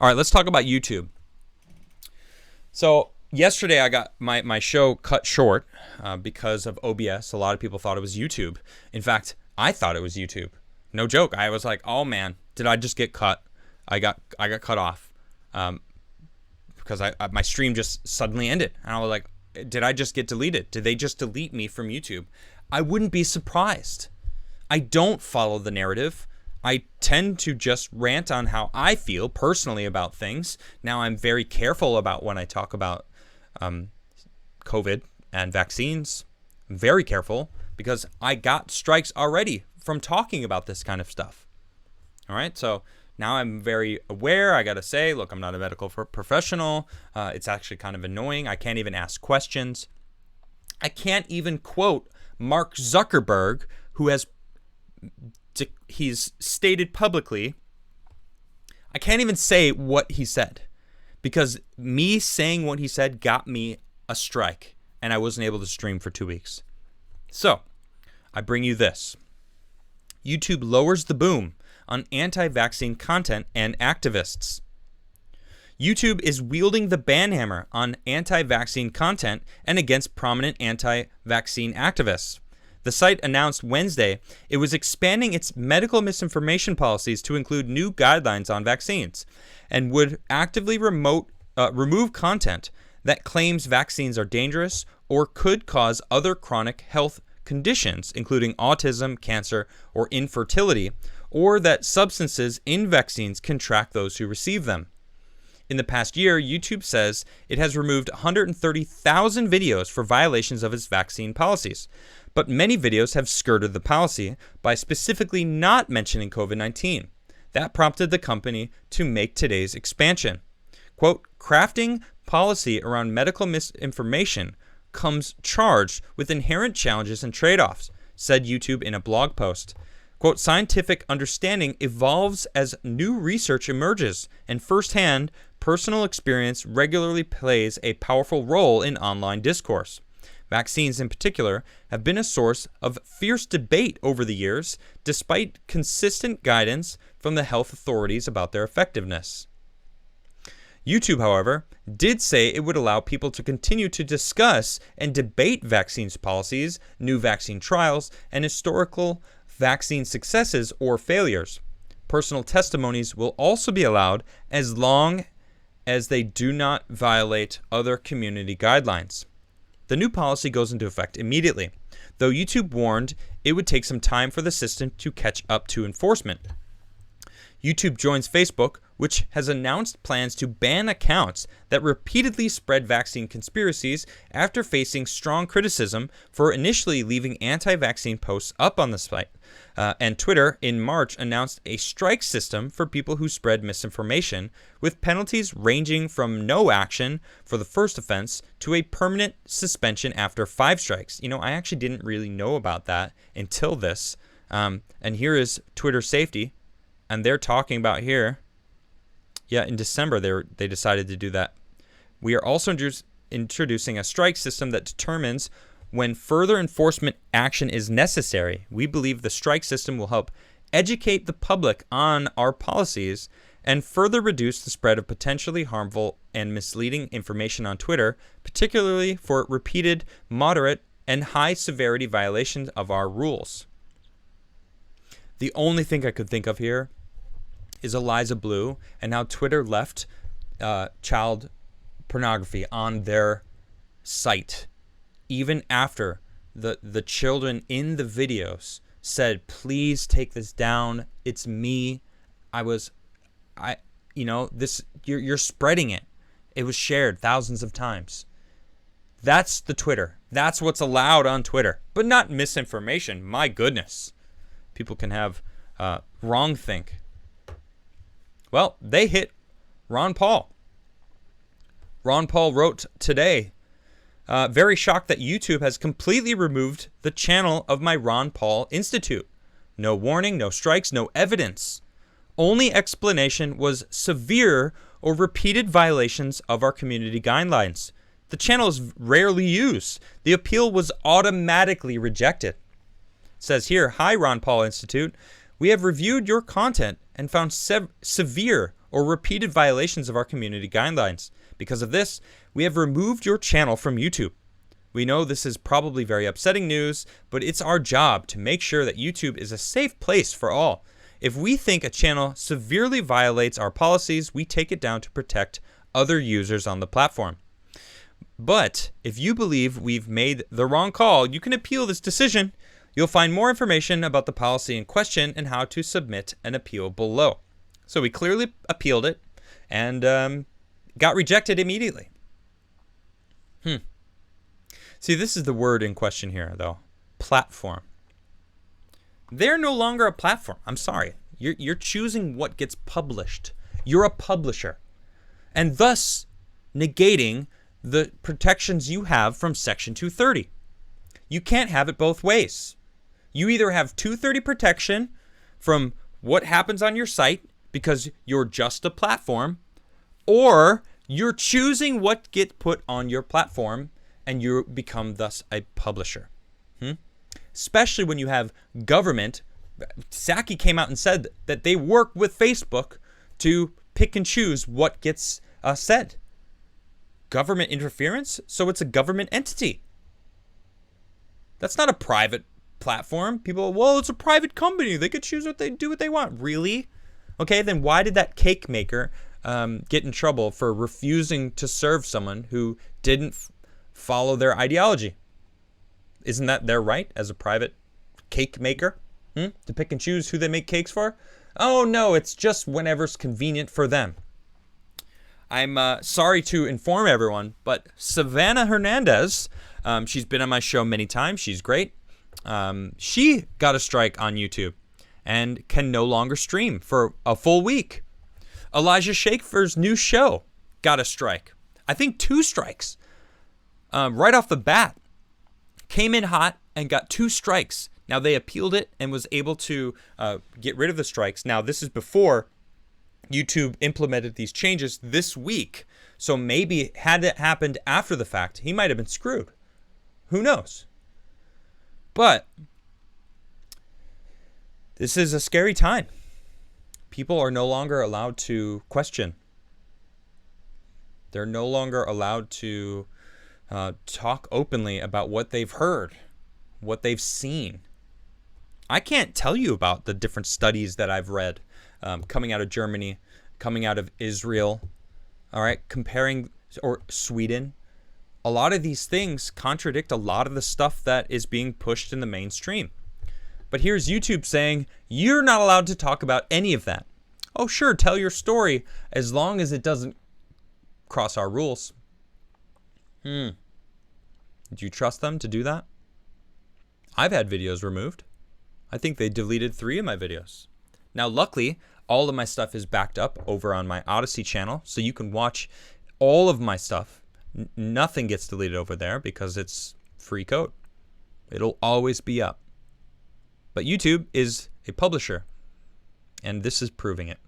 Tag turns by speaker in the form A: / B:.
A: All right, let's talk about YouTube. So yesterday I got my show cut short because of OBS. A lot of people thought it was YouTube. In fact, I thought it was YouTube. No joke. I was like, oh man, did I just get cut? I got cut off because my stream just suddenly ended. And I was like, did I just get deleted? Did they just delete me from YouTube? I wouldn't be surprised. I don't follow the narrative. I tend to just rant on how I feel personally about things. Now, I'm very careful about when I talk about COVID and vaccines. I'm very careful because I got strikes already from talking about this kind of stuff. All right, so now I'm very aware. I got to say, look, I'm not a medical professional. It's actually kind of annoying. I can't even ask questions. I can't even quote Mark Zuckerberg, who he's stated publicly. I can't even say what he said because me saying what he said got me a strike and I wasn't able to stream for 2 weeks. So I bring you this. YouTube lowers the boom on anti-vaccine content and activists. YouTube is wielding the ban hammer on anti-vaccine content and against prominent anti-vaccine activists. The site announced Wednesday it was expanding its medical misinformation policies to include new guidelines on vaccines and would actively remove content that claims vaccines are dangerous or could cause other chronic health conditions, including autism, cancer, or infertility, or that substances in vaccines can track those who receive them. In the past year, YouTube says it has removed 130,000 videos for violations of its vaccine policies. But many videos have skirted the policy by specifically not mentioning COVID-19. That prompted the company to make today's expansion. Quote, crafting policy around medical misinformation comes charged with inherent challenges and trade-offs, said YouTube in a blog post. Quote, scientific understanding evolves as new research emerges, and firsthand personal experience regularly plays a powerful role in online discourse. Vaccines, in particular, have been a source of fierce debate over the years, despite consistent guidance from the health authorities about their effectiveness. YouTube, however, did say it would allow people to continue to discuss and debate vaccines policies, new vaccine trials, and historical vaccine successes or failures. Personal testimonies will also be allowed as long as they do not violate other community guidelines. The new policy goes into effect immediately, though YouTube warned it would take some time for the system to catch up to enforcement. YouTube joins Facebook, which has announced plans to ban accounts that repeatedly spread vaccine conspiracies after facing strong criticism for initially leaving anti-vaccine posts up on the site. And Twitter, in March, announced a strike system for people who spread misinformation, with penalties ranging from no action for the first offense to a permanent suspension after 5 strikes. You know, I actually didn't really know about that until this. And here is Twitter safety. And they're talking about here, yeah, in December they decided to do that. We are also introducing a strike system that determines when further enforcement action is necessary. We believe the strike system will help educate the public on our policies and further reduce the spread of potentially harmful and misleading information on Twitter, particularly for repeated, moderate, and high severity violations of our rules. The only thing I could think of here is Eliza Blue and how Twitter left child pornography on their site, even after the children in the videos said, "Please take this down. It's me. You're spreading it." It was shared thousands of times. That's the Twitter. That's what's allowed on Twitter, but not misinformation. My goodness. People can have wrong think. Well, they hit Ron Paul. Ron Paul wrote today, very shocked that YouTube has completely removed the channel of my Ron Paul Institute. No warning, no strikes, no evidence. Only explanation was severe or repeated violations of our community guidelines. The channel is rarely used. The appeal was automatically rejected. It says here, hi Ron Paul Institute. We have reviewed your content and found severe or repeated violations of our community guidelines. Because of this, we have removed your channel from YouTube. We know this is probably very upsetting news, but it's our job to make sure that YouTube is a safe place for all. If we think a channel severely violates our policies, we take it down to protect other users on the platform. But if you believe we've made the wrong call, you can appeal this decision. You'll find more information about the policy in question and how to submit an appeal below. So we clearly appealed it and got rejected immediately. See, this is the word in question here, though. Platform. They're no longer a platform. I'm sorry. You're choosing what gets published. You're a publisher. And thus negating the protections you have from Section 230. You can't have it both ways. You either have 230 protection from what happens on your site because you're just a platform, or you're choosing what gets put on your platform and you become thus a publisher. Especially when you have government. Psaki came out and said that they work with Facebook to pick and choose what gets said. Government interference? So it's a government entity. That's not a private platform. People, well, it's a private company. They could choose what they do what they want. Really? Okay, then why did that cake maker get in trouble for refusing to serve someone who didn't follow their ideology? Isn't that their right as a private cake maker? To pick and choose who they make cakes for? Oh no, it's just whenever's convenient for them. I'm sorry to inform everyone, but Savannah Hernandez, she's been on my show many times. She's great. She got a strike on YouTube and can no longer stream for a full week. Elijah Schaefer's new show got a strike. I think 2 strikes. Right off the bat. Came in hot and got 2 strikes. Now they appealed it and was able to get rid of the strikes. Now this is before YouTube implemented these changes this week. So maybe had it happened after the fact, he might have been screwed. Who knows? But this is a scary time. People are no longer allowed to question. They're no longer allowed to talk openly about what they've heard, what they've seen. I can't tell you about the different studies that I've read coming out of Germany, coming out of Israel, all right, comparing, or Sweden. A lot of these things contradict a lot of the stuff that is being pushed in the mainstream. But here's YouTube saying, you're not allowed to talk about any of that. Oh, sure, tell your story as long as it doesn't cross our rules. Do you trust them to do that? I've had videos removed. I think they deleted 3 of my videos. Now, luckily, all of my stuff is backed up over on my Odyssey channel, so you can watch all of my stuff. Nothing gets deleted over there because it's free code. It'll always be up. But YouTube is a publisher, and this is proving it.